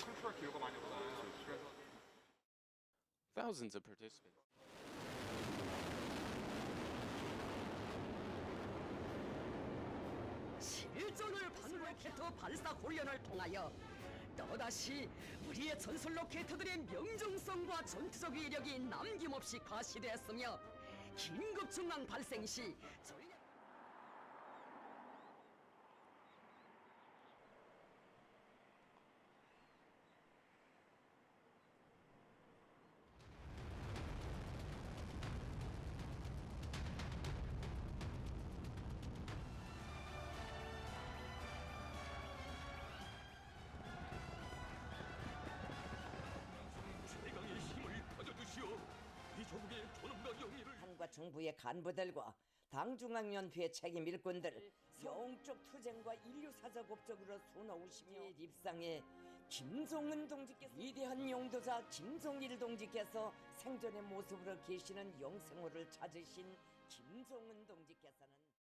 큰 추가 기회가 많이 오잖아요. 그래서 Thousands of participants. 실전을 반 로켓 발사 훈련을 통하여 또다시 우리의 전술 로켓들의 명중성과 전투적 위력이 남김없이 과시되었으며 긴급 중앙 발생 시 전략 최강의 힘을 가져주시오. 이 조국의 존엄과 영예를 당과 정부의 간부들과 당중앙연합회 책임 일꾼들 영적 투쟁과 인류사적 업적으로 수놓으시며 입상에 김정은 동지께서 위대한 용도자 김정일 동지께서 생전의 모습으로 계시는 영생호를 찾으신 김정은 동지께서는